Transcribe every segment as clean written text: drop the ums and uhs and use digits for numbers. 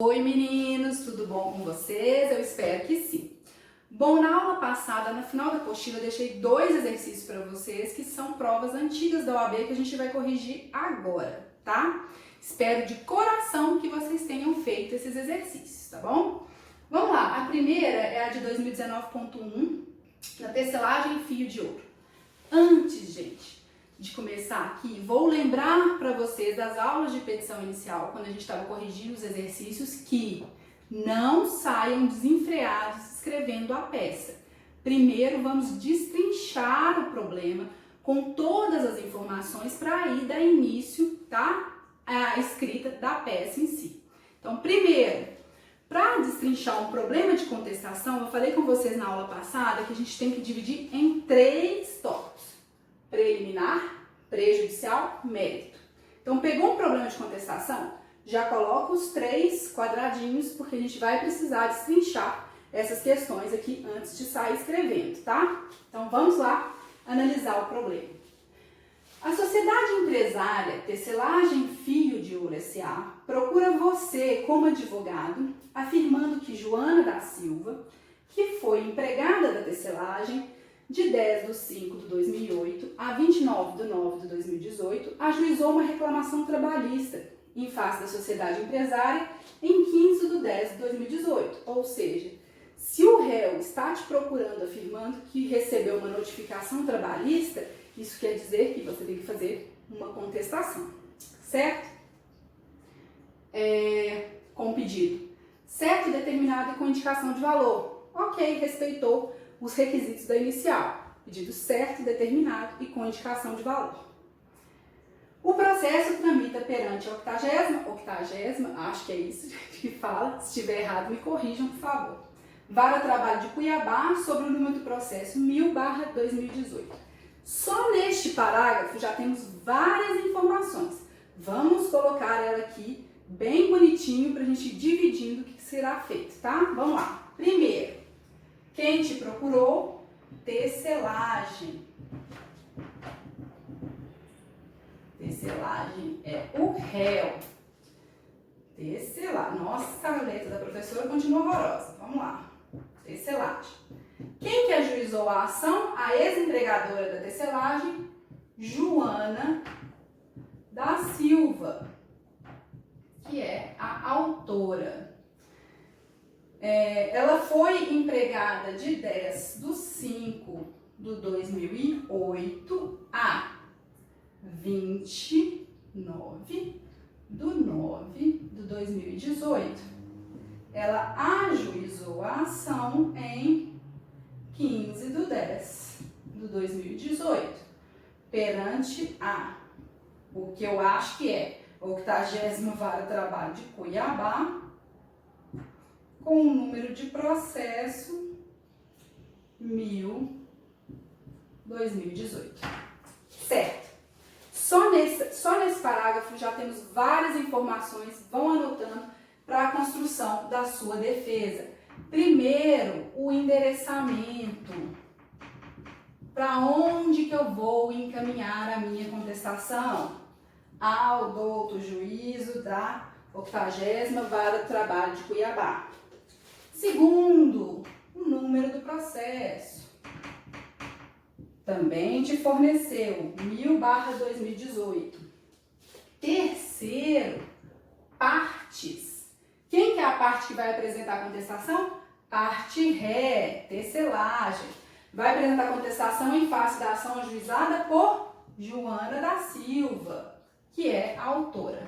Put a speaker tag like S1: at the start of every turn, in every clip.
S1: Oi meninos, tudo bom com vocês? Eu espero que sim. Bom, na aula passada, no final da apostila, eu deixei 2 exercícios para vocês que são provas antigas da OAB que a gente vai corrigir agora, tá? Espero de coração que vocês tenham feito esses exercícios, tá bom? Vamos lá, a primeira é a de 2019.1, na tecelagem fio de ouro. Antes, gente, de começar aqui, vou lembrar para vocês das aulas de petição inicial, quando a gente estava corrigindo os exercícios, que não saiam desenfreados escrevendo a peça. Primeiro vamos destrinchar o problema com todas as informações para aí dar início, tá, à escrita da peça em si. Então, primeiro, para destrinchar um problema de contestação, eu falei com vocês na aula passada que a gente tem que dividir em 3 tópicos: preliminar, prejudicial, mérito. Então, pegou um problema de contestação, já coloca os 3 quadradinhos, porque a gente vai precisar destrinchar essas questões aqui antes de sair escrevendo, tá? Então, vamos lá analisar o problema. A sociedade empresária Tecelagem Fio de Ouro S.A. procura você como advogado, afirmando que Joana da Silva, que foi empregada da tecelagem de 10/5/2008 a 29/9/2018, ajuizou uma reclamação trabalhista em face da sociedade empresária em 15/10/2018. Ou seja, se o réu está te procurando afirmando que recebeu uma notificação trabalhista, isso quer dizer que você tem que fazer uma contestação, certo? Com pedido certo, determinado e com indicação de valor. Ok, respeitou os requisitos da inicial. Pedido certo, determinado e com indicação de valor. O processo tramita perante a 80ª, acho que é isso que fala, se estiver errado me corrijam, por favor. Vara Trabalho de Cuiabá, sobre o número do processo 1000/2018. Só neste parágrafo já temos várias informações. Vamos colocar ela aqui bem bonitinho para a gente ir dividindo o que será feito, tá? Vamos lá. Primeiro, quem te procurou? Tecelagem. Tecelagem é o réu. Tecelagem. Nossa, a letra da professora continua horrorosa. Vamos lá. Tecelagem. Quem que ajuizou a ação? A ex-empregadora da tecelagem, Joana da Silva, que é a autora. Ela foi empregada de 10/5/2008 a 29/9/2018. Ela ajuizou a ação em 15/10/2018 perante o que eu acho que é a 80ª Vara Trabalho de Cuiabá, com o número de processo 1000/2018. Certo. Só nesse parágrafo já temos várias informações, vão anotando, para a construção da sua defesa. Primeiro, o endereçamento. Para onde que eu vou encaminhar a minha contestação? Ao douto juízo da 80ª Vara do Trabalho de Cuiabá. Segundo, o número do processo. Também te forneceu 1000/2018. Terceiro, partes. Quem que é a parte que vai apresentar a contestação? Parte ré, tecelagem. Vai apresentar a contestação em face da ação ajuizada por Joana da Silva, que é a autora.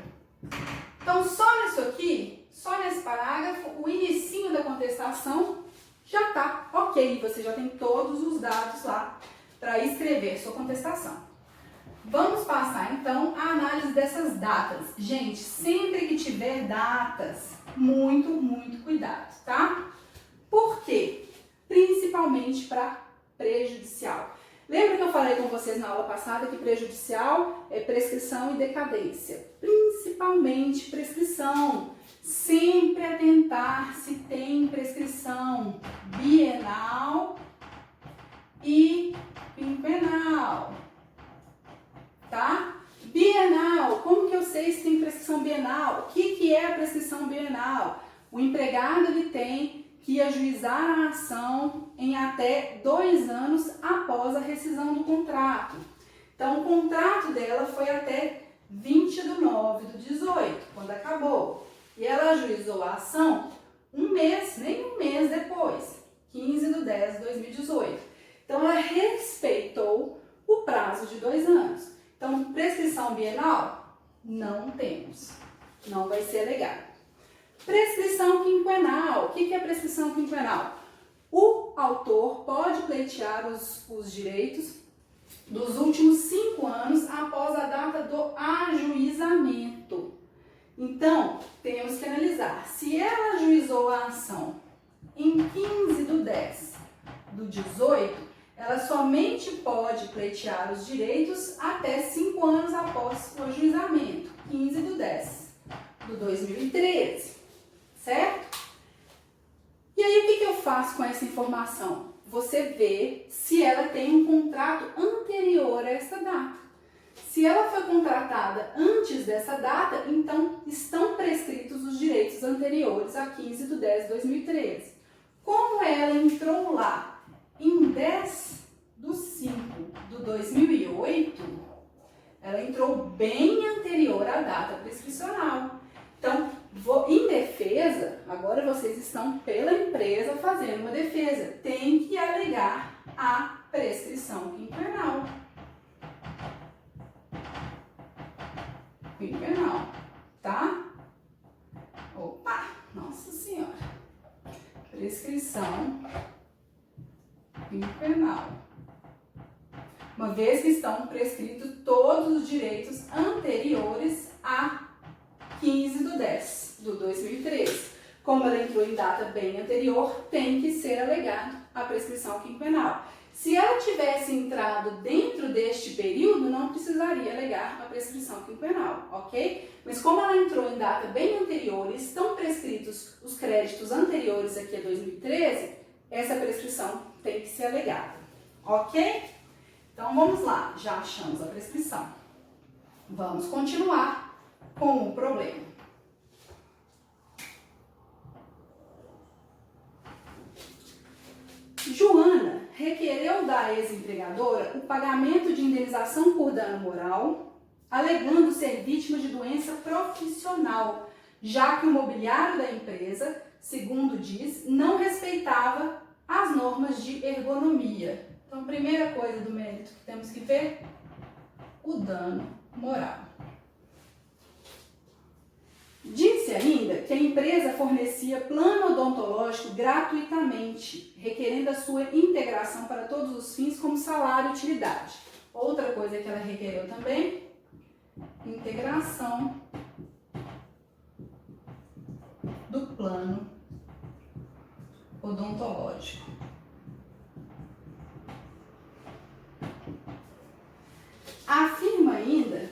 S1: Então, só nisso aqui, só nesse parágrafo, o inicinho da contestação já está ok. Você já tem todos os dados lá para escrever sua contestação. Vamos passar, então, a análise dessas datas. Gente, sempre que tiver datas, muito cuidado, tá? Por quê? Principalmente para prejudicial. Lembra que eu falei com vocês na aula passada que prejudicial é prescrição e decadência? Principalmente prescrição. Sempre atentar se tem prescrição bienal e quinquenal, tá? Bienal, como que eu sei se tem prescrição bienal? O que é a prescrição bienal? O empregado ele tem que ajuizar a ação em até 2 anos após a rescisão do contrato. Então, o contrato dela foi até 20/9/18, quando acabou. E ela ajuizou a ação nem um mês depois, 15/10/2018. Então, ela respeitou o prazo de 2 anos. Então, prescrição bienal? Não temos. Não vai ser alegado. Prescrição quinquenal. O que é prescrição quinquenal? O autor pode pleitear os direitos dos últimos 5 anos após a data do ajuizamento. Então, temos que analisar. Se ela ajuizou a ação em 15/10/18, ela somente pode pleitear os direitos até 5 anos após o ajuizamento, 15/10/2013, certo? E aí, o que eu faço com essa informação? Você vê se ela tem um contrato anterior a essa data. Se ela foi contratada antes dessa data, então estão prescritos os direitos anteriores a 15/10/2013. Como ela entrou lá em 10/5/2008, ela entrou bem anterior à data prescricional. Então, em defesa, agora vocês estão pela empresa fazendo uma defesa. Tem que alegar a prescrição quinquenal. Quinquenal, tá? Opa, nossa senhora. Prescrição quinquenal. Uma vez que estão prescritos todos os direitos anteriores a 15/10/2013. Como ela entrou em data bem anterior, tem que ser alegado a prescrição quinquenal. Se ela tivesse entrado dentro deste período, não precisaria alegar a prescrição quinquenal, ok? Mas como ela entrou em data bem anterior e estão prescritos os créditos anteriores aqui a 2013, essa prescrição tem que ser alegada, ok? Então vamos lá, já achamos a prescrição. Vamos continuar com o problema. Joana requereu da ex-empregadora o pagamento de indenização por dano moral, alegando ser vítima de doença profissional, já que o mobiliário da empresa, segundo diz, não respeitava as normas de ergonomia. Então, primeira coisa do mérito que temos que ver, o dano moral. Disse ainda que a empresa fornecia plano odontológico gratuitamente, requerendo a sua integração para todos os fins como salário e utilidade. Outra coisa que ela requereu também, integração do plano odontológico. Afirma ainda,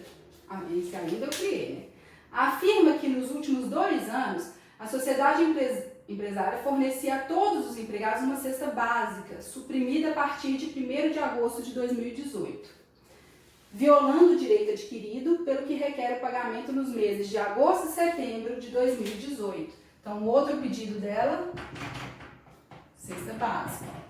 S1: esse ainda eu criei, né? Afirma que nos últimos 2 anos, a sociedade empresária fornecia a todos os empregados uma cesta básica, suprimida a partir de 1º de agosto de 2018, violando o direito adquirido, pelo que requer o pagamento nos meses de agosto e setembro de 2018. Então, o outro pedido dela, cesta básica.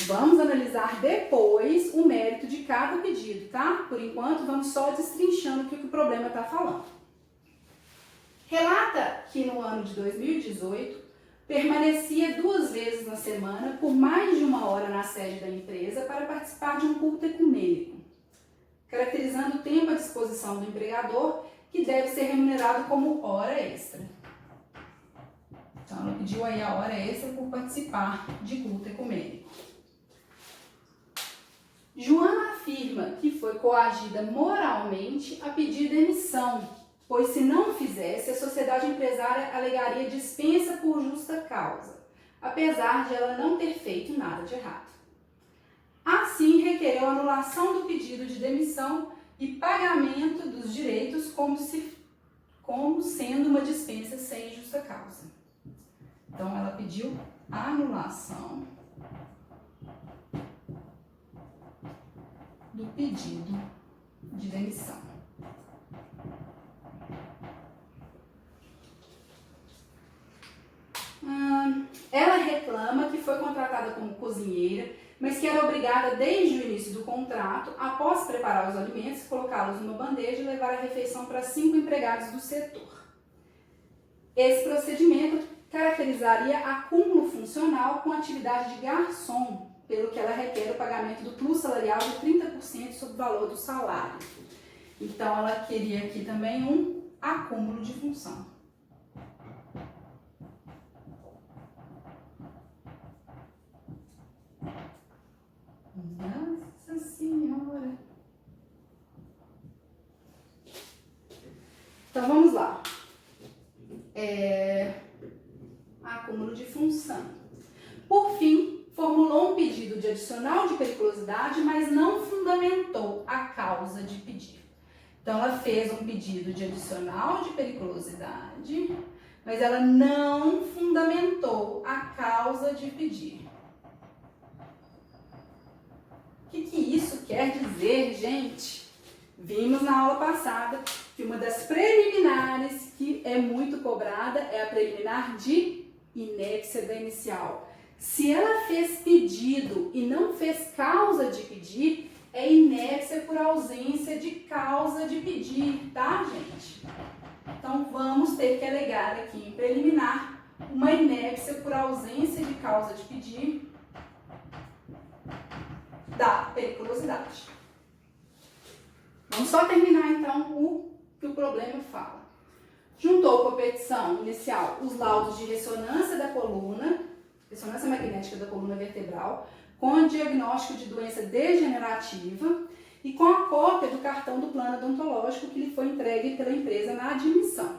S1: Vamos analisar depois o mérito de cada pedido, tá? Por enquanto, vamos só destrinchando o que o problema está falando. Relata que no ano de 2018, permanecia 2 vezes na semana por mais de 1 hora na sede da empresa para participar de um culto ecumênico, caracterizando o tempo à disposição do empregador, que deve ser remunerado como hora extra. Então, ela pediu aí a hora extra por participar de culto ecumênico. Joana afirma que foi coagida moralmente a pedir demissão, pois se não fizesse, a sociedade empresária alegaria dispensa por justa causa, apesar de ela não ter feito nada de errado. Assim, requereu anulação do pedido de demissão e pagamento dos direitos como sendo uma dispensa sem justa causa. Então, ela pediu anulação do pedido de demissão. Ela reclama que foi contratada como cozinheira, mas que era obrigada desde o início do contrato, após preparar os alimentos, colocá-los numa bandeja e levar a refeição para 5 empregados do setor. Esse procedimento caracterizaria acúmulo funcional com atividade de garçom, pelo que ela requer o pagamento do plus salarial de 30% sobre o valor do salário. Então, ela queria aqui também um acúmulo de função. Nossa Senhora! Então, vamos lá. Acúmulo de função. Por fim, formulou um pedido de adicional de periculosidade, mas não fundamentou a causa de pedir. Então, ela fez um pedido de adicional de periculosidade, mas ela não fundamentou a causa de pedir. O que isso quer dizer, gente? Vimos na aula passada que uma das preliminares que é muito cobrada é a preliminar de inépcia da inicial. Se ela fez pedido e não fez causa de pedir, é inépcia por ausência de causa de pedir, tá, gente? Então, vamos ter que alegar aqui em preliminar uma inépcia por ausência de causa de pedir da periculosidade. Vamos só terminar, então, o que o problema fala. Juntou com a petição inicial os laudos de ressonância da coluna, ressonância magnética da coluna vertebral, com o diagnóstico de doença degenerativa e com a cópia do cartão do plano odontológico que lhe foi entregue pela empresa na admissão.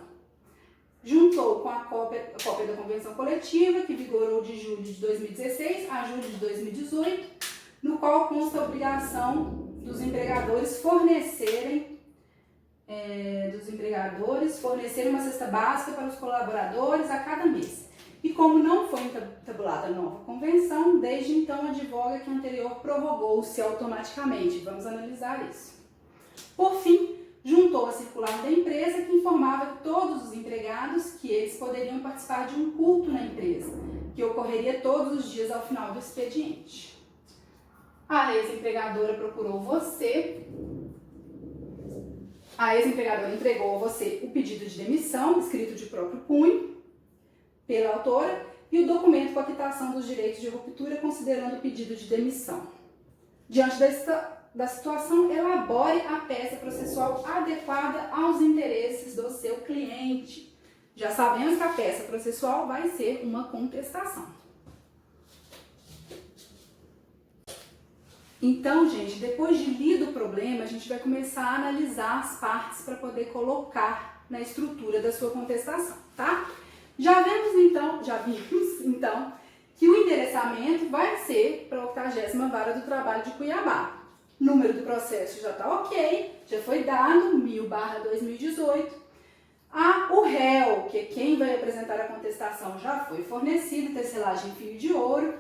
S1: Juntou com a cópia da convenção coletiva, que vigorou de julho de 2016 a julho de 2018, no qual consta a obrigação dos empregadores fornecerem uma cesta básica para os colaboradores a cada mês. E como não foi entabulada a nova convenção, desde então advoga que a anterior prorrogou-se automaticamente. Vamos analisar isso. Por fim, juntou a circular da empresa que informava todos os empregados que eles poderiam participar de um culto na empresa, que ocorreria todos os dias ao final do expediente. A ex-empregadora procurou você. A ex-empregadora entregou a você o pedido de demissão, escrito de próprio punho, pela autora, e o documento com a quitação dos direitos de ruptura, considerando o pedido de demissão. Diante da situação, elabore a peça processual adequada aos interesses do seu cliente. Já sabemos que a peça processual vai ser uma contestação. Então, gente, depois de lido o problema, a gente vai começar a analisar as partes para poder colocar na estrutura da sua contestação, tá? Já vimos então que o endereçamento vai ser para a 80ª Vara do Trabalho de Cuiabá. O número do processo já está ok, já foi dado, 1000/2018. O réu, que é quem vai apresentar a contestação, já foi fornecido, tecelagem em fio de ouro.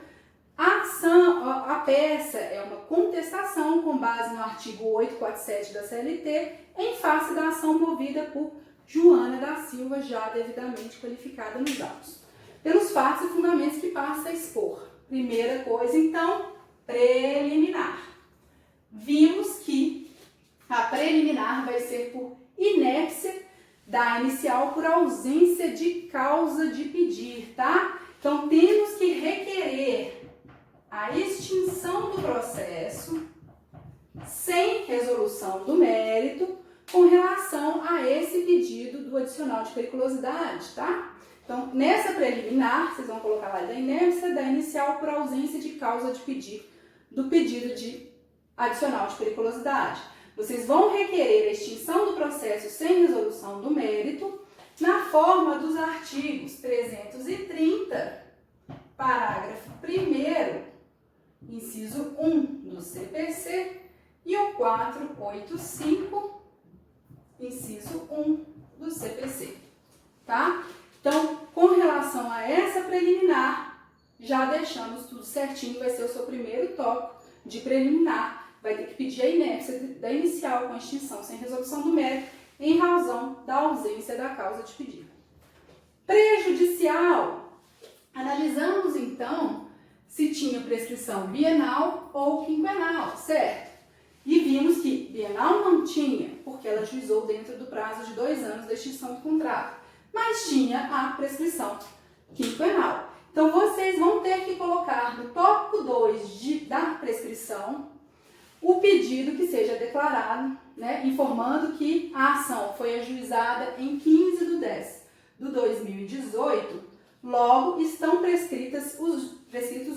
S1: A peça é uma contestação com base no artigo 847 da CLT, em face da ação movida por Joana da Silva, já devidamente qualificada nos autos, pelos fatos e fundamentos que passa a expor. Primeira coisa, então, preliminar. Vimos que a preliminar vai ser por inépcia da inicial por ausência de causa de pedir, tá? Então, temos que requerer a extinção do processo sem resolução do mérito com relação a esse pedido do adicional de periculosidade, tá? Então, nessa preliminar, vocês vão colocar lá da inépcia, da inicial por ausência de causa de pedir, do pedido de adicional de periculosidade. Vocês vão requerer a extinção do processo sem resolução do mérito na forma dos artigos 330, parágrafo 1º, inciso 1 do CPC e o 485, inciso 1 do CPC, tá? Então, com relação a essa preliminar, já deixamos tudo certinho, vai ser o seu primeiro tópico de preliminar. vai ter que pedir a inépcia da inicial com extinção sem resolução do mérito em razão da ausência da causa de pedido. Prejudicial. Analisamos então se tinha prescrição bienal ou quinquenal, certo? E vimos que bienal não tinha, porque ela ajuizou dentro do prazo de 2 anos da extinção do contrato, mas tinha a prescrição quinquenal. Então, vocês vão ter que colocar no tópico 2 da prescrição o pedido que seja declarado, né, informando que a ação foi ajuizada em 15/10/2018, logo estão prescritos os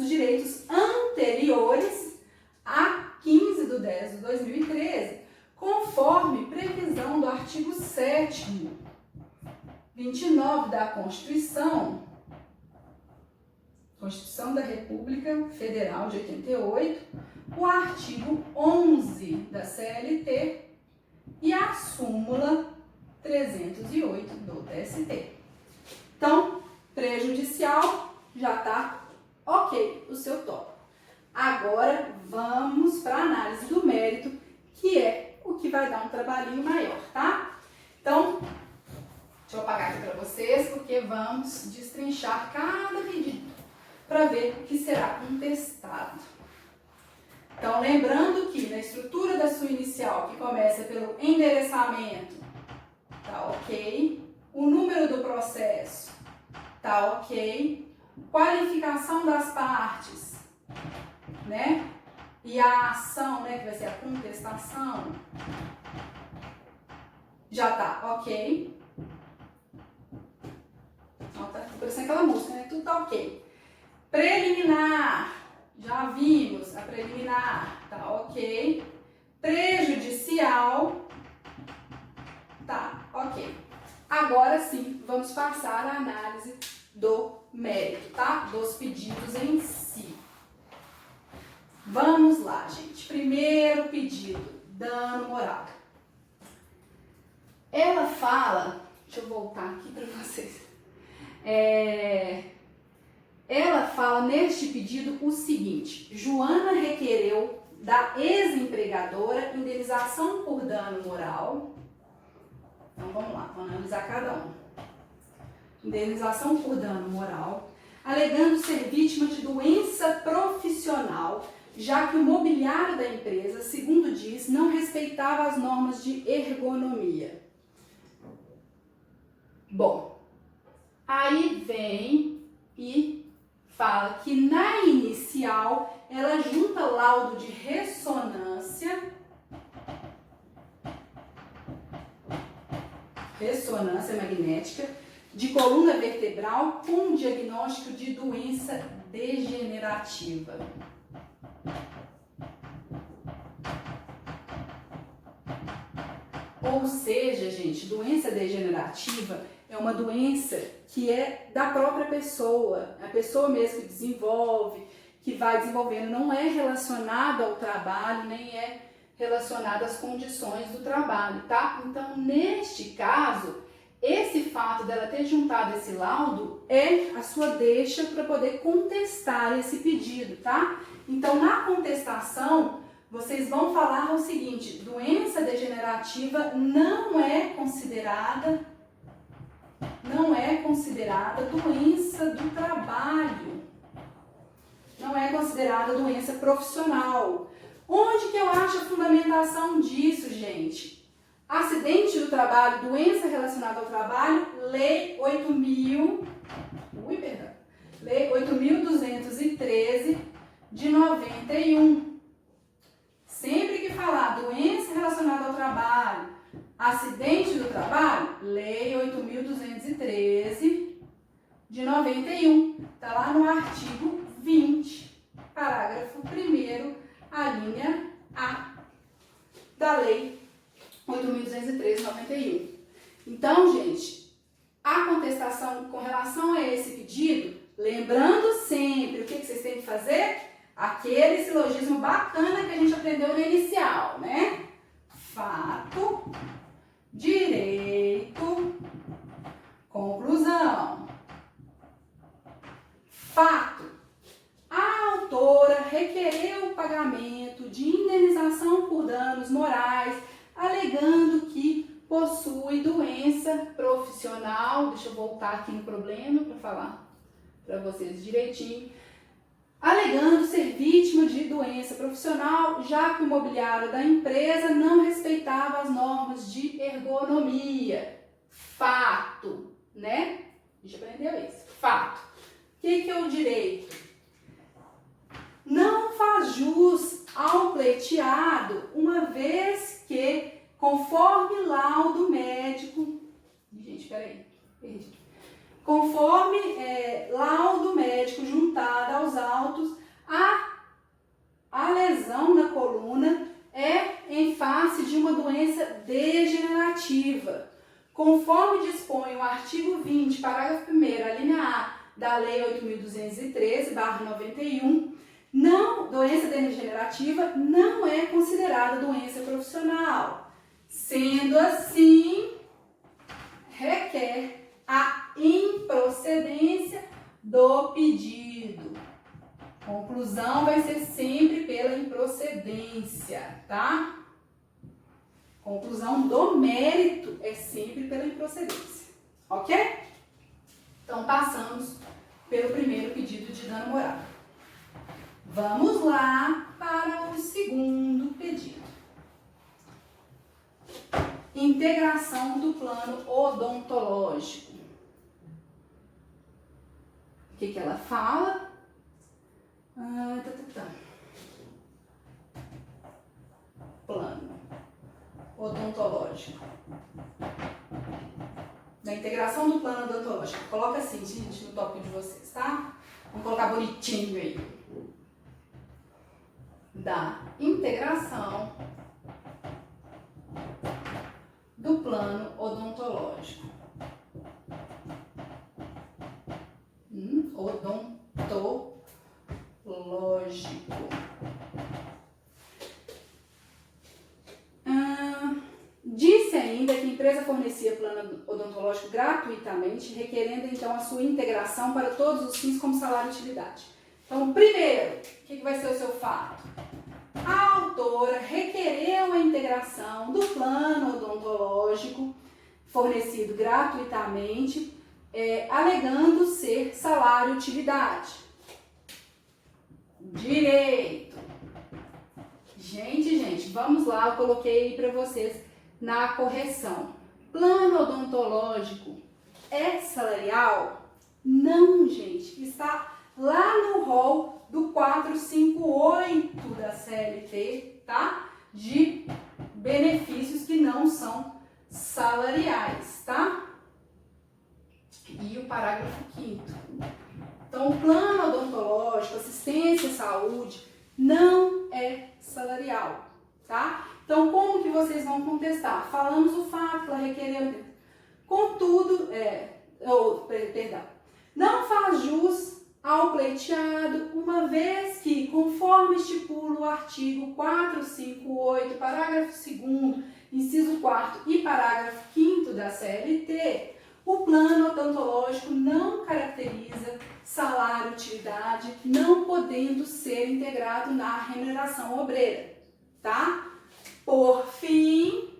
S1: direitos anteriores a 15/10/2013, conforme previsão do artigo 7º, 29 da Constituição da República Federal de 88, o artigo 11 da CLT e a súmula 308 do TST. Então, prejudicial, já está ok o seu tópico. Agora, vamos para a análise do mérito, que é o que vai dar um trabalhinho maior, tá? Então, deixa eu apagar aqui para vocês, porque vamos destrinchar cada pedido para ver o que será contestado. Então, lembrando que na estrutura da sua inicial, que começa pelo endereçamento, tá ok? O número do processo, tá ok? Qualificação das partes, né? E a ação, né, que vai ser a contestação, já tá ok. Ó, tá parecendo aquela música, né? Tudo tá ok. Preliminar, já vimos a preliminar, tá ok. Prejudicial, tá ok. Agora sim, vamos passar à análise do mérito, tá? Dos pedidos em si. Vamos lá, gente. Primeiro pedido, dano moral. Ela fala, deixa eu voltar aqui para vocês. Ela fala neste pedido o seguinte: Joana requereu da ex-empregadora indenização por dano moral. Então vamos lá, vamos analisar cada um. Indenização por dano moral, alegando ser vítima de doença profissional, já que o mobiliário da empresa, segundo diz, não respeitava as normas de ergonomia. Bom, aí vem e fala que na inicial ela junta laudo de ressonância magnética de coluna vertebral com diagnóstico de doença degenerativa. Ou seja, gente, doença degenerativa é uma doença que é da própria pessoa, a pessoa mesmo que desenvolve, que vai desenvolvendo, não é relacionado ao trabalho, nem é relacionado às condições do trabalho, tá? Então, neste caso, esse fato dela ter juntado esse laudo é a sua deixa para poder contestar esse pedido, tá? Então, na contestação, vocês vão falar o seguinte: doença degenerativa não é considerada doença do trabalho, não é considerada doença profissional. Onde que eu acho a fundamentação disso, gente? Acidente do trabalho, doença relacionada ao trabalho, Lei 8.213 de 91. Sempre que falar doença relacionada ao trabalho, acidente do trabalho, Lei 8.213 de 91. Está lá no artigo 20, parágrafo 1º, a linha A da Lei 8.213 de 91. Então, gente, a contestação com relação a esse pedido, lembrando sempre o que vocês têm que fazer, aquele silogismo bacana que a gente aprendeu no inicial, né? Fato, direito, conclusão. Fato: a autora requereu o pagamento de indenização danos morais, alegando que possui doença profissional. Deixa eu voltar aqui no problema para falar para vocês direitinho. Alegando ser vítima de doença profissional, já que o mobiliário da empresa não respeitava as normas de ergonomia. Fato, né? A gente aprendeu isso. Fato. O que é o direito? Não faz jus ao pleiteado, uma vez que, conforme laudo médico... Gente, peraí, perdi. Conforme laudo médico juntado aos autos, a lesão na coluna é em face de uma doença degenerativa. Conforme dispõe o artigo 20, parágrafo 1º, a linha A da Lei 8.213/91, doença degenerativa não é considerada doença profissional. Sendo assim, requer a improcedência do pedido. Conclusão vai ser sempre pela improcedência, tá? Conclusão do mérito é sempre pela improcedência, ok? Então, passamos pelo primeiro pedido de dano moral. Vamos lá para o segundo pedido. Integração do plano odontológico. O que ela fala? Plano odontológico. Da integração do plano odontológico. Coloca assim, gente, no tópico de vocês, tá? Vamos colocar bonitinho aí. Da integração do plano odontológico. Odontológico. Disse ainda que a empresa fornecia plano odontológico gratuitamente, requerendo então a sua integração para todos os fins como salário e utilidade. Então, primeiro, o que vai ser o seu fato? A autora requereu a integração do plano odontológico fornecido gratuitamente, alegando ser salário e utilidade. Direito. Gente, vamos lá, eu coloquei aí para vocês na correção. Plano odontológico é salarial? Não, gente, está lá no rol do 458 da CLT, tá? De benefícios que não são salariais, tá? E o parágrafo 5º. Então, o plano odontológico, assistência à saúde, não é salarial, tá? Então, como que vocês vão contestar? Falamos o fato que ela requereu. Contudo, não faz jus ao pleiteado, uma vez que, conforme estipula o artigo 458, parágrafo 2º, inciso 4º e parágrafo 5º da CLT, o plano odontológico não caracteriza salário e utilidade, não podendo ser integrado na remuneração obreira, tá? Por fim,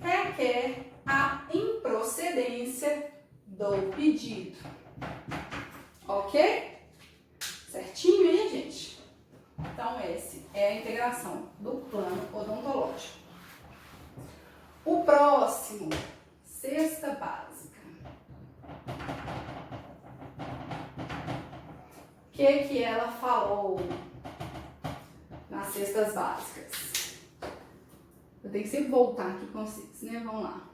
S1: requer a improcedência do pedido. Ok? Certinho aí, gente? Então, esse é a integração do plano odontológico. O próximo, cesta básica. O que ela falou nas cestas básicas? Eu tenho que sempre voltar aqui com vocês, né? Vamos lá.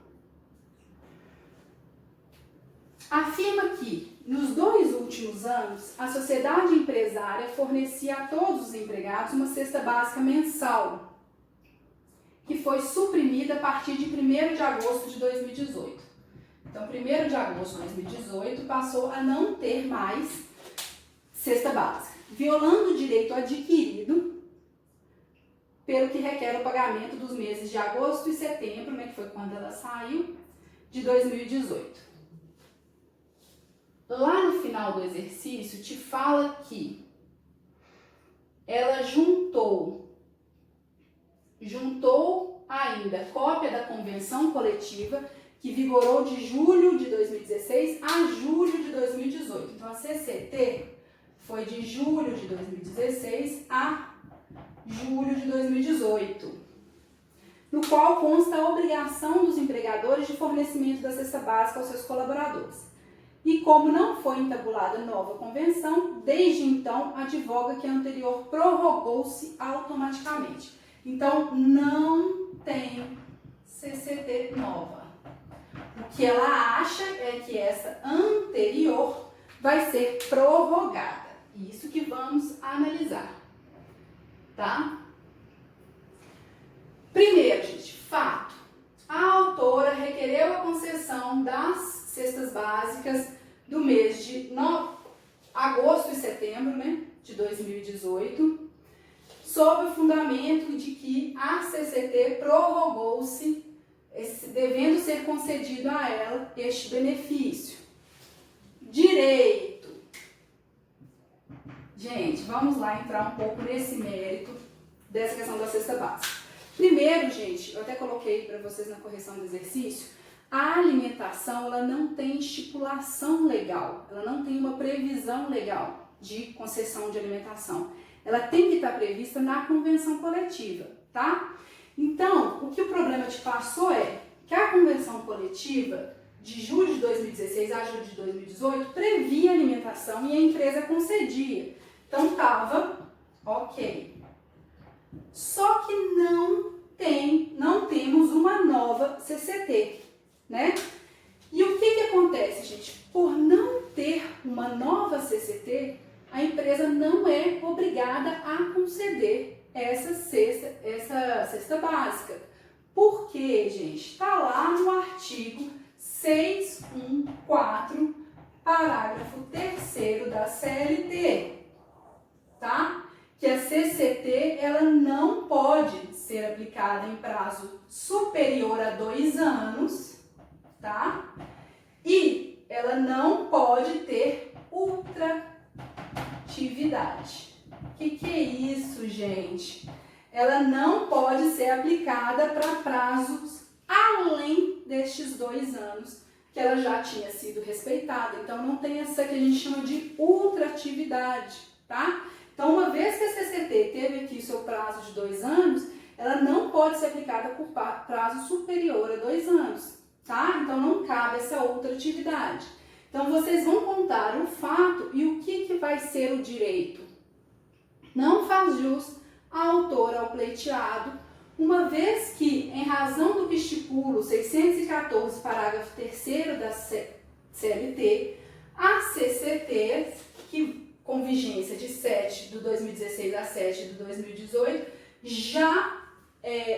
S1: Afirma que, nos 2 últimos anos, a sociedade empresária fornecia a todos os empregados uma cesta básica mensal, que foi suprimida a partir de 1º de agosto de 2018. Então, 1º de agosto de 2018 passou a não ter mais cesta básica, violando o direito adquirido, pelo que requer o pagamento dos meses de agosto e setembro, né, que foi quando ela saiu, de 2018. Lá no final do exercício, te fala que ela juntou juntou ainda cópia da convenção coletiva que vigorou de julho de 2016 a julho de 2018. Então, a CCT foi de julho de 2016 a julho de 2018, no qual consta a obrigação dos empregadores de fornecimento da cesta básica aos seus colaboradores. E como não foi entabulada nova convenção, desde então advoga que a anterior prorrogou-se automaticamente. Então, não tem CCT nova. O que ela acha é que essa anterior vai ser prorrogada. Isso que vamos analisar, tá? Primeiro, gente, fato. A autora requereu a concessão das cestas básicas do mês de agosto e setembro, né, de 2018, sob o fundamento de que a CCT prorrogou-se, devendo ser concedido a ela este benefício. Direito. Gente, vamos lá entrar um pouco nesse mérito dessa questão da cesta básica. Primeiro, gente, eu até coloquei para vocês na correção do exercício, a alimentação ela não tem estipulação legal, ela não tem uma previsão legal de concessão de alimentação. Ela tem que estar prevista na convenção coletiva, tá? Então, o que o problema te passou é que a convenção coletiva de julho de 2016 a julho de 2018 previa alimentação e a empresa concedia. Então, estava ok. Só que não temos uma nova CCT, né? E o que acontece, gente? Por não ter uma nova CCT, a empresa não é obrigada a conceder essa cesta básica. Por quê, gente? Está lá no artigo 614, parágrafo 3º da CLT, tá? Que a CCT ela não pode ser aplicada em prazo superior a 2 anos, tá? E ela não pode ter ultratividade. O que é isso, gente? Ela não pode ser aplicada para prazos além destes 2 anos que ela já tinha sido respeitada. Então, não tem essa que a gente chama de ultratividade, tá? Então, uma vez que a CCT teve aqui seu prazo de 2 anos, ela não pode ser aplicada por prazo superior a 2 anos, tá? Então, não cabe essa ultratividade. Então, vocês vão contar o fato e o que vai ser o direito. Não faz jus a autora ao pleiteado, uma vez que, em razão do que estipula o 614, parágrafo 3º da CLT, a CCT, que com vigência de 7 de 2016 a 7 de 2018, já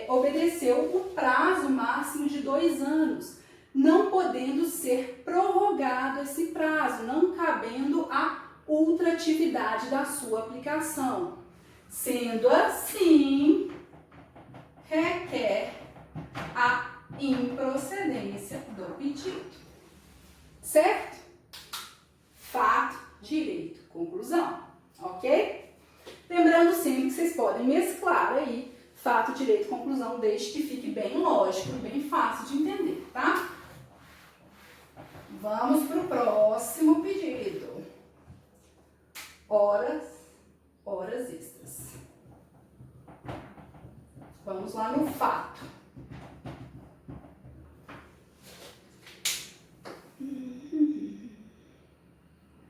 S1: obedeceu o prazo máximo de 2 anos, não podendo ser prorrogado esse prazo, não cabendo a ultratividade da sua aplicação. Sendo assim, requer a improcedência do pedido. Certo? Fato, direito, conclusão. Ok? Lembrando sempre que vocês podem mesclar aí fato, direito, conclusão, desde que fique bem lógico, bem fácil de entender, tá? Vamos para o próximo pedido. Horas extras. Vamos lá no fato.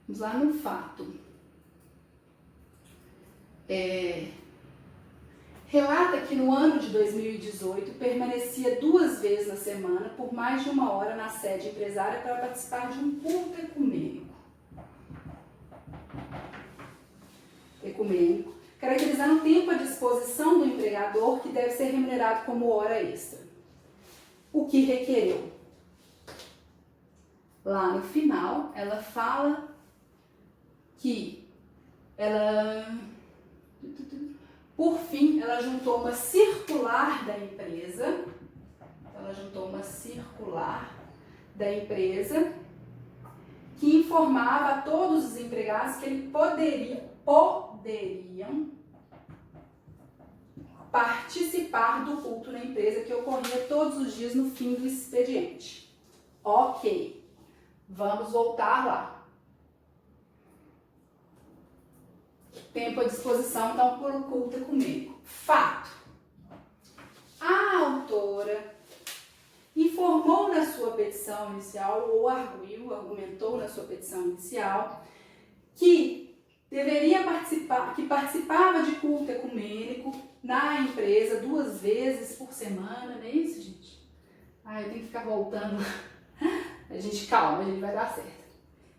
S1: Vamos lá no fato. Relata que no ano de 2018 permanecia 2 vezes na semana por mais de 1 hora na sede empresária para participar de um culto ecumênico, caracterizando o tempo à disposição do empregador que deve ser remunerado como hora extra. O que requereu? Lá no final, ela fala que por fim, ela juntou uma circular da empresa. Que informava a todos os empregados que eles poderiam participar do culto na empresa que ocorria todos os dias no fim do expediente. Ok, vamos voltar lá. Tempo à disposição, então, por culto ecumênico. Fato. A autora informou na sua petição inicial, ou argumentou na sua petição inicial, que participava de culto ecumênico na empresa 2 vezes por semana, não é isso, gente? Eu tenho que ficar voltando. Calma, a gente vai dar certo.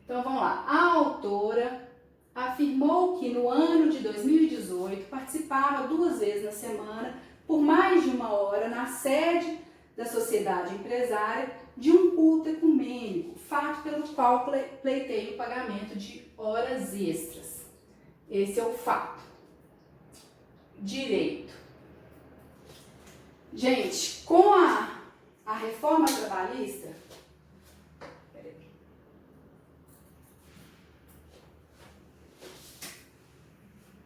S1: Então, vamos lá. A autora afirmou que no ano de 2018 participava 2 vezes na semana, por mais de 1 hora, na sede da sociedade empresária, de um culto ecumênico, fato pelo qual pleiteia o pagamento de horas extras. Esse é o fato. Direito. Gente, com a reforma trabalhista,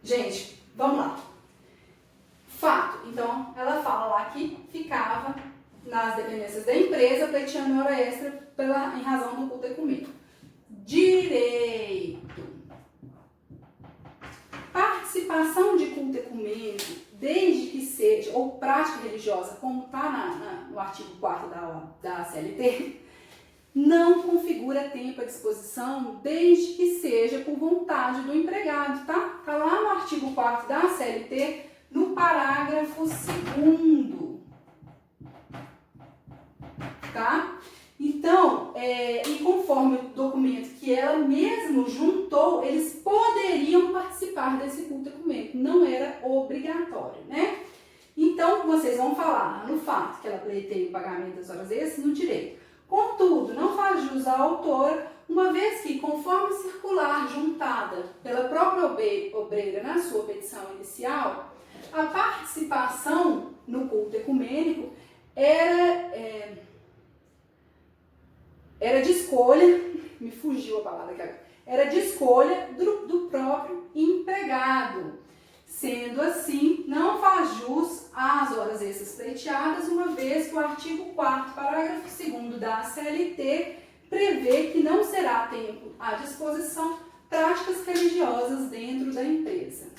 S1: gente, vamos lá. Fato. Então, ela fala lá que ficava nas dependências da empresa pleiteando hora extra em razão do culto ecumênico. Direito. Participação de culto ecumênico, desde que seja, ou prática religiosa, como está no artigo 4º da CLT, não configura tempo à disposição, desde que seja por vontade do empregado, tá? Está lá no artigo 4º da CLT, no parágrafo 2º, tá? Então, e conforme o documento que ela mesmo juntou, eles poderiam participar desse culto ecumênico, não era obrigatório, né? Então, vocês vão falar no fato que ela pleiteia o pagamento das horas extras no direito. Contudo, não faz jus à autora, uma vez que, conforme circular juntada pela própria obreira na sua petição inicial, a participação no culto ecumênico era de escolha, me fugiu a palavra aqui agora, era de escolha do próprio empregado. Sendo assim, não faz jus às horas extras pleiteadas, uma vez que o artigo 4º, parágrafo 2º da CLT prevê que não será tempo à disposição práticas religiosas dentro da empresa.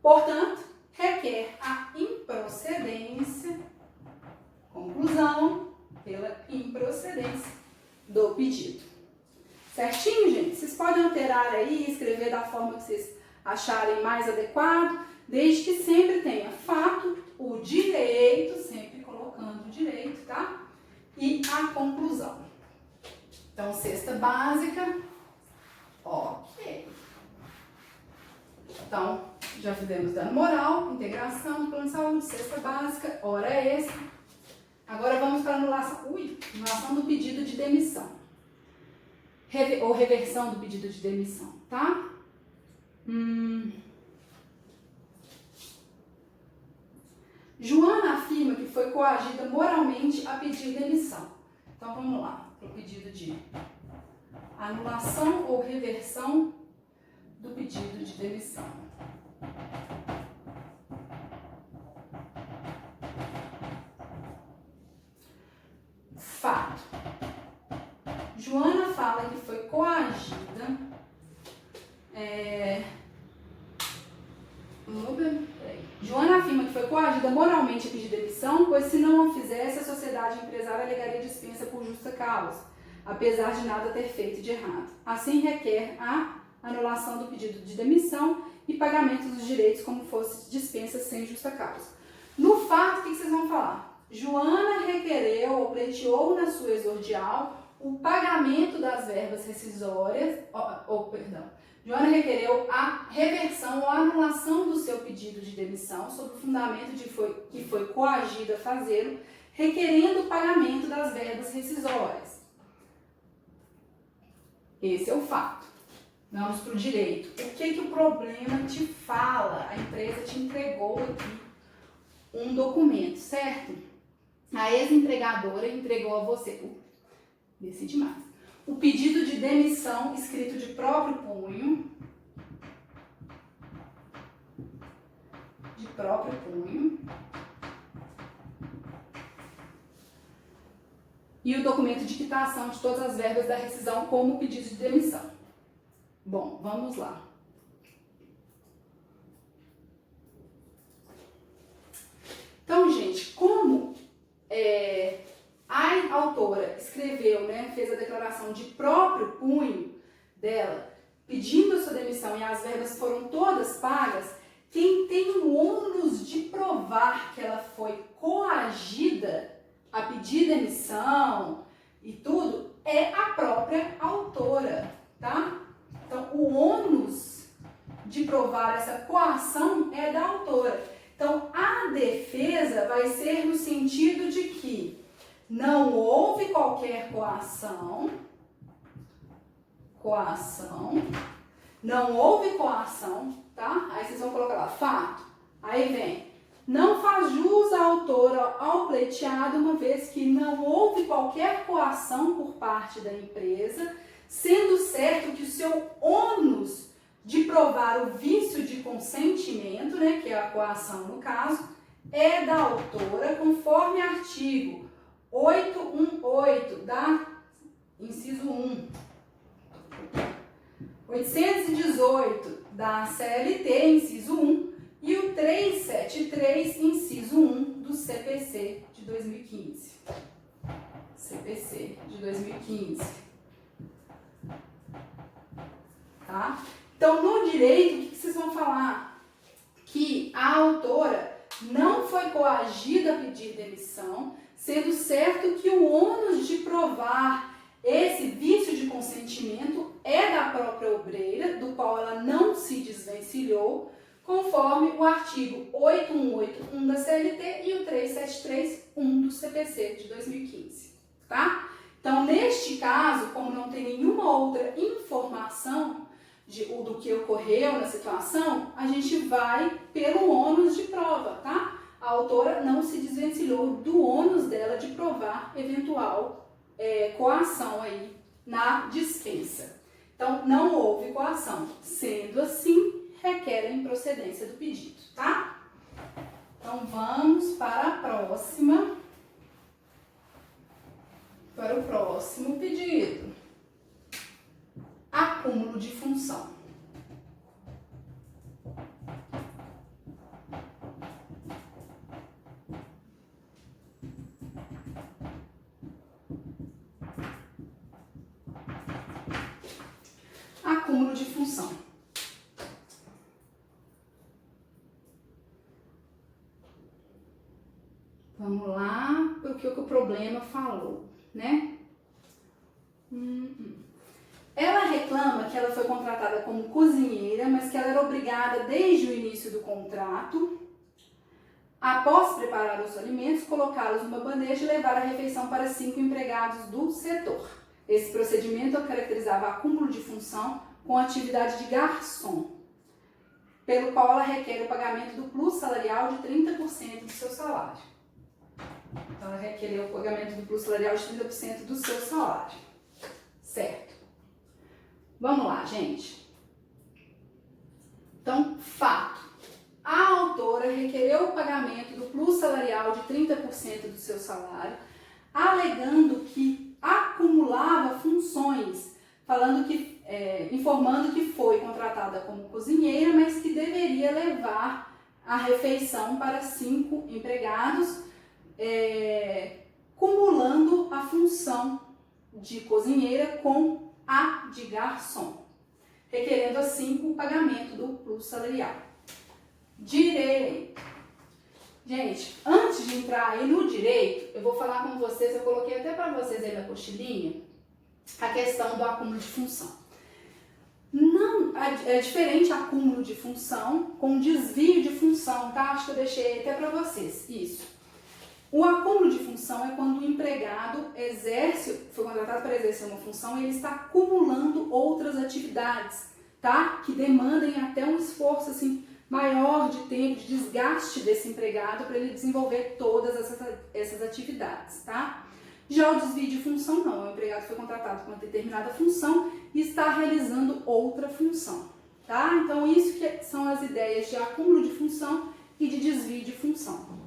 S1: Portanto, requer a improcedência, conclusão, pela improcedência do pedido. Certinho, gente? Vocês podem alterar aí, escrever da forma que vocês acharem mais adequado, desde que sempre tenha fato, o direito, sempre colocando o direito, tá? E a conclusão. Então, cesta básica, ok. Então, já fizemos dano moral, integração, plano de saúde, cesta básica, hora extra. Agora vamos para a anulação do pedido de demissão. Ou reversão do pedido de demissão, tá? Joana afirma que foi coagida moralmente a pedir demissão. Então vamos lá, para o pedido de anulação ou reversão do pedido de demissão. Fato. Joana fala que foi coagida. Joana afirma que foi coagida moralmente a pedir demissão, pois se não o fizesse, a sociedade empresária alegaria dispensa por justa causa, apesar de nada ter feito de errado. Assim, requer a anulação do pedido de demissão e pagamento dos direitos como fosse dispensa sem justa causa. No fato, o que vocês vão falar? Joana requereu ou pleiteou na sua exordial o pagamento das verbas rescisórias, Joana requereu a reversão ou anulação do seu pedido de demissão sob o fundamento de que foi coagida a fazê-lo, requerendo o pagamento das verbas rescisórias. Esse é o fato. Vamos para o direito. O que o problema te fala? A empresa te entregou aqui um documento, certo? A ex-empregadora entregou a você, decide mais, o pedido de demissão escrito de próprio punho, próprio punho. E o documento de quitação de todas as verbas da rescisão como pedido de demissão. Bom, vamos lá. Então, gente, como a autora escreveu, né, fez a declaração de próprio punho dela, pedindo a sua demissão e as verbas foram todas pagas, quem tem o ônus de provar que ela foi coagida a pedir demissão e tudo é a própria autora, tá? Então, o ônus de provar essa coação é da autora. Então, a defesa vai ser no sentido de que não houve qualquer coação, não houve coação, tá? Aí vocês vão colocar lá, fato. Aí vem, não faz jus a autora ao pleiteado, uma vez que não houve qualquer coação por parte da empresa, sendo certo que o seu ônus de provar o vício de consentimento, né, que é a coação no caso, é da autora, conforme artigo 818 da inciso 1, 818 da CLT, inciso 1, e o 373, inciso 1 do CPC de 2015. CPC de 2015. Tá? Então, no direito, o que vocês vão falar? Que a autora não foi coagida a pedir demissão, sendo certo que o ônus de provar esse vício de consentimento é da própria obreira, do qual ela não se desvencilhou, conforme o artigo 8181 da CLT e o 3731 do CPC de 2015, tá? Então, neste caso, como não tem nenhuma outra informação do que ocorreu na situação, a gente vai pelo ônus de prova, tá? A autora não se desvencilhou do ônus dela de provar eventual coação aí na dispensa. Então, não houve coação. Sendo assim, requer a improcedência do pedido, tá? Então, vamos para a próxima, para o próximo pedido. Acúmulo de função. Acúmulo de função. Vamos lá para o que o problema falou, né? Ela reclama que ela foi contratada como cozinheira, mas que ela era obrigada desde o início do contrato, após preparar os alimentos, colocá-los numa bandeja e levar a refeição para 5 empregados do setor. Esse procedimento caracterizava acúmulo de função com atividade de garçom, pelo qual ela requer o pagamento do plus salarial de 30% do seu salário. Então, ela requer o pagamento do plus salarial de 30% do seu salário. Certo. Vamos lá, gente. Então, fato. A autora requereu o pagamento do plus salarial de 30% do seu salário, alegando que acumulava funções, informando que foi contratada como cozinheira, mas que deveria levar a refeição para 5 empregados, cumulando a função de cozinheira com a de garçom, requerendo assim o pagamento do plus salarial. Direito. Gente, antes de entrar aí no direito, eu vou falar com vocês, eu coloquei até para vocês aí na apostilinha, a questão do acúmulo de função. Não, é diferente acúmulo de função com desvio de função, tá? Acho que eu deixei até para vocês, isso. O acúmulo de função é quando o empregado foi contratado para exercer uma função e ele está acumulando outras atividades, tá? Que demandem até um esforço assim, maior de tempo, de desgaste desse empregado para ele desenvolver todas essas atividades, tá? Já o desvio de função não, o empregado foi contratado com uma determinada função e está realizando outra função, tá? Então isso que são as ideias de acúmulo de função e de desvio de função.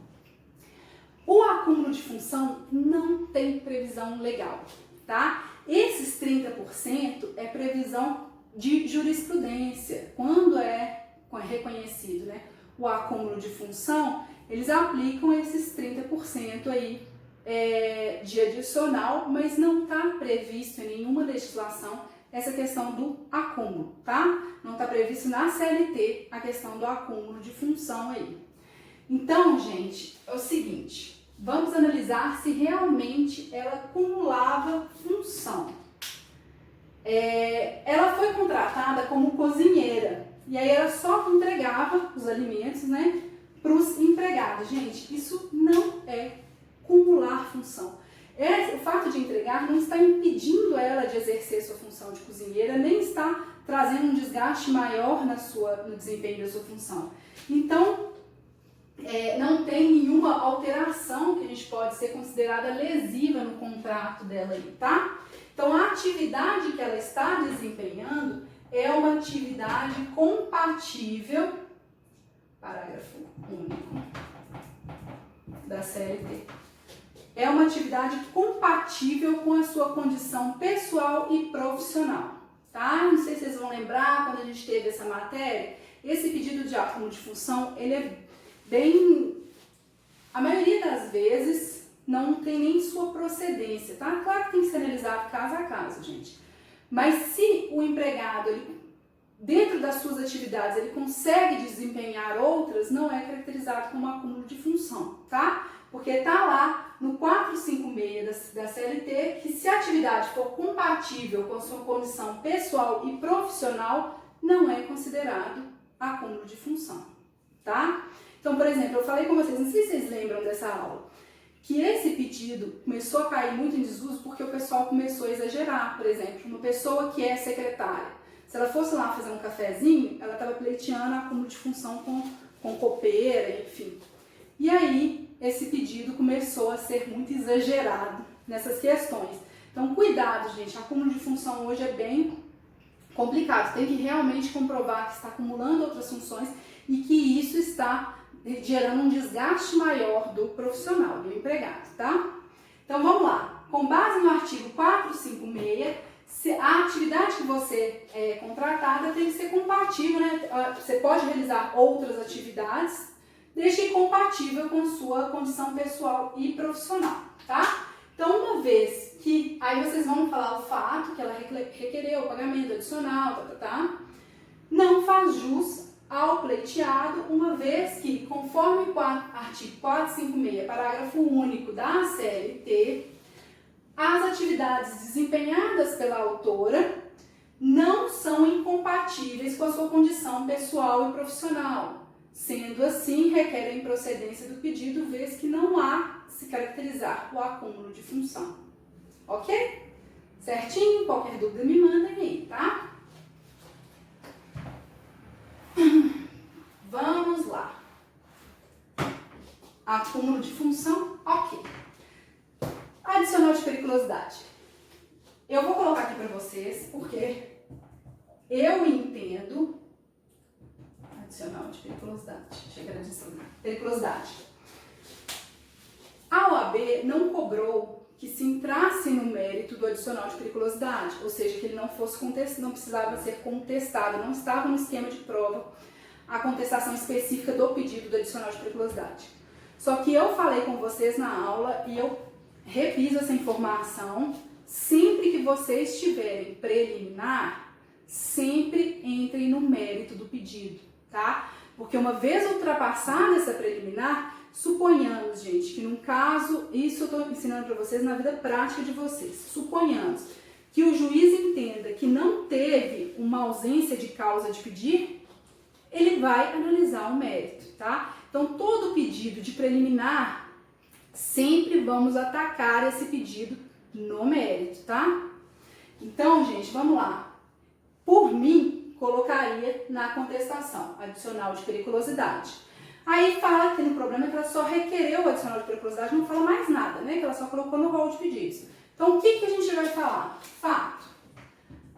S1: O acúmulo de função não tem previsão legal, tá? Esses 30% é previsão de jurisprudência. Quando é reconhecido, né, o acúmulo de função, eles aplicam esses 30% aí de adicional, mas não está previsto em nenhuma legislação essa questão do acúmulo, tá? Não está previsto na CLT a questão do acúmulo de função aí. Então, gente, é o seguinte, vamos analisar se realmente ela acumulava função. Ela foi contratada como cozinheira e aí ela só entregava os alimentos, né, para os empregados. Gente, isso não é acumular função. O fato de entregar não está impedindo ela de exercer sua função de cozinheira, nem está trazendo um desgaste maior no desempenho da sua função. Então, não tem nenhuma alteração que a gente pode ser considerada lesiva no contrato dela aí, tá? Então, a atividade que ela está desempenhando é uma atividade compatível, parágrafo único da CLT, é uma atividade compatível com a sua condição pessoal e profissional, tá? Não sei se vocês vão lembrar, quando a gente teve essa matéria, esse pedido de acúmulo de função, ele é a maioria das vezes, não tem nem sua procedência, tá? Claro que tem que ser analisado caso a caso, gente. Mas se o empregado, dentro das suas atividades, ele consegue desempenhar outras, não é caracterizado como acúmulo de função, tá? Porque está lá no 456 da CLT que se a atividade for compatível com a sua condição pessoal e profissional, não é considerado acúmulo de função, tá? Então, por exemplo, eu falei com vocês, não sei se vocês lembram dessa aula, que esse pedido começou a cair muito em desuso porque o pessoal começou a exagerar. Por exemplo, uma pessoa que é secretária, se ela fosse lá fazer um cafezinho, ela estava pleiteando acúmulo de função com copeira, enfim. E aí, esse pedido começou a ser muito exagerado nessas questões. Então, cuidado, gente, acúmulo de função hoje é bem complicado. Tem que realmente comprovar que está acumulando outras funções e que isso está gerando um desgaste maior do profissional, do empregado, tá? Então, vamos lá. Com base no artigo 456, a atividade que você é contratada tem que ser compatível, né? Você pode realizar outras atividades, desde que compatível com sua condição pessoal e profissional, tá? Então, uma vez que... Aí vocês vão falar o fato que ela requereu o pagamento adicional, tá? Não faz jus ao pleiteado, uma vez que, conforme o artigo 456, parágrafo único da CLT, as atividades desempenhadas pela autora não são incompatíveis com a sua condição pessoal e profissional. Sendo assim, requerem procedência do pedido, vez que não há se caracterizar o acúmulo de função. Ok? Certinho? Qualquer dúvida me mandem aí, tá? Vamos lá. Acúmulo de função, ok. Adicional de periculosidade. Eu vou colocar aqui para vocês, porque eu entendo... Adicional de periculosidade. Chega de adicionar. Periculosidade. A OAB não cobrou que se entrasse no mérito do adicional de periculosidade, ou seja, que ele não fosse contestado, não precisava ser contestado, não estava no esquema de prova a contestação específica do pedido do adicional de periculosidade. Só que eu falei com vocês na aula e eu reviso essa informação. Sempre que vocês tiverem preliminar, sempre entrem no mérito do pedido, tá? Porque uma vez ultrapassada essa preliminar, suponhamos, gente, que num caso, isso eu estou ensinando para vocês na vida prática de vocês, suponhamos que o juiz entenda que não teve uma ausência de causa de pedir, ele vai analisar o mérito, tá? Então, todo pedido de preliminar, sempre vamos atacar esse pedido no mérito, tá? Então, gente, vamos lá. Por mim, colocaria na contestação adicional de periculosidade. Aí fala que no problema é que ela só requereu o adicional de periculosidade, não fala mais nada, né? Que ela só colocou no rol de pedidos. Então, o que a gente vai falar? Fato.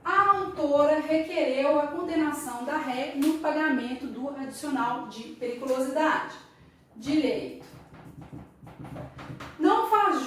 S1: A autora autora requereu a condenação da ré no pagamento do adicional de periculosidade. Direito. Não faz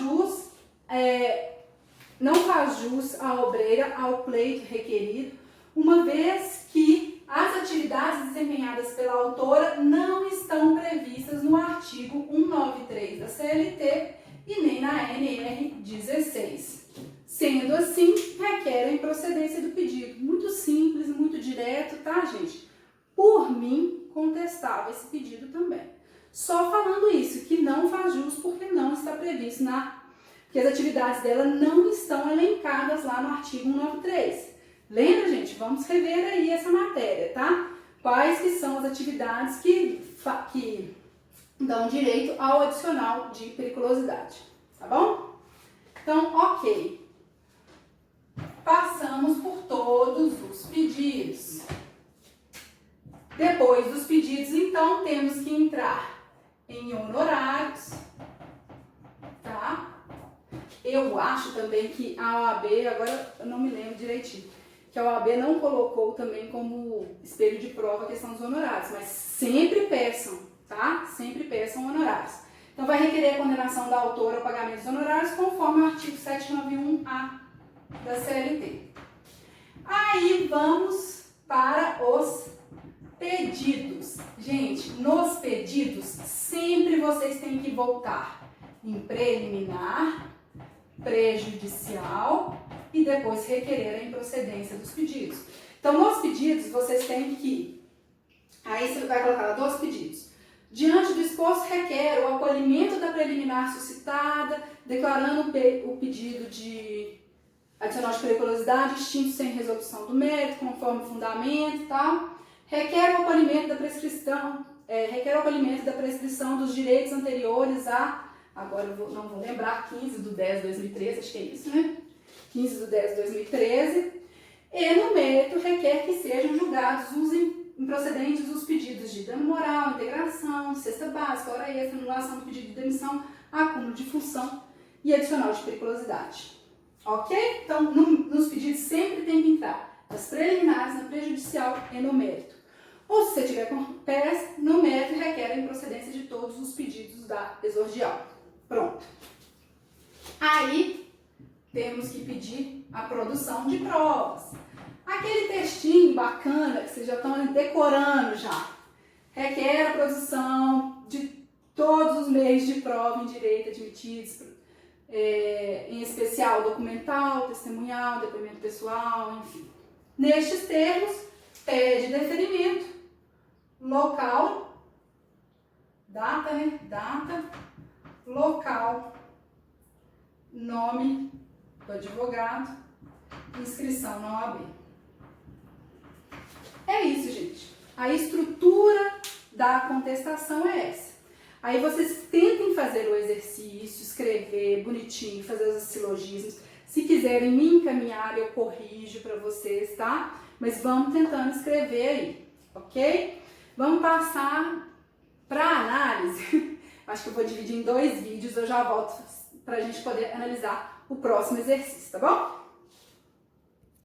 S1: jus a obreira ao pleito requerido, uma vez que as atividades desempenhadas pela autora não estão previstas no artigo 193 da CLT e nem na NR 16. Sendo assim, requer a improcedência do pedido. Muito simples, muito direto, tá, gente? Por mim, contestava esse pedido também. Só falando isso, que não faz jus porque não está previsto porque as atividades dela não estão elencadas lá no artigo 193. Lembra, gente? Vamos rever aí essa matéria, tá? Quais que são as atividades que dão direito ao adicional de periculosidade, tá bom? Então, ok. Passamos por todos os pedidos. Depois dos pedidos, então, temos que entrar em honorários, tá? Eu acho também que a OAB, agora eu não me lembro direitinho, que a OAB não colocou também como espelho de prova a questão dos honorários, mas sempre peçam, tá? Sempre peçam honorários. Então, vai requerer a condenação da autora ao pagamento dos honorários conforme o artigo 791-A da CLT. Aí, vamos para os pedidos. Gente, nos pedidos, sempre vocês têm que voltar em preliminar, prejudicial e depois requerer a improcedência dos pedidos. Então, nos pedidos, vocês têm que... Aí você vai colocar lá 2 pedidos. Diante do exposto, requer o acolhimento da preliminar suscitada, declarando o pedido de adicional de periculosidade extinto sem resolução do mérito, conforme o fundamento e tal. Requer o acolhimento da prescrição, dos direitos anteriores a... Agora eu não vou lembrar, 15/10/2013, acho que é isso, né? 15/10/2013. E no mérito requer que sejam julgados os improcedentes os pedidos de dano moral, integração, cesta básica, hora extra, anulação do pedido de demissão, acúmulo de função e adicional de periculosidade. Ok? Então, nos pedidos sempre tem que entrar nas preliminares, na prejudicial e no mérito. Ou se você tiver com pés, no mérito requer a improcedência de todos os pedidos da exordial. Pronto. Aí, temos que pedir a produção de provas. Aquele textinho bacana que vocês já estão decorando já. Requer a produção de todos os meios de prova em direito admitidos, em especial documental, testemunhal, depoimento pessoal, enfim. Nestes termos, pede deferimento, local, data, né? Data, local, nome do advogado, inscrição na OAB. É isso, gente. A estrutura da contestação é essa. Aí vocês tentem fazer o exercício, escrever bonitinho, fazer os silogismos. Se quiserem me encaminhar, eu corrijo para vocês, tá? Mas vamos tentando escrever aí, ok? Vamos passar para análise. Acho que eu vou dividir em 2 vídeos, eu já volto para a gente poder analisar o próximo exercício, tá bom?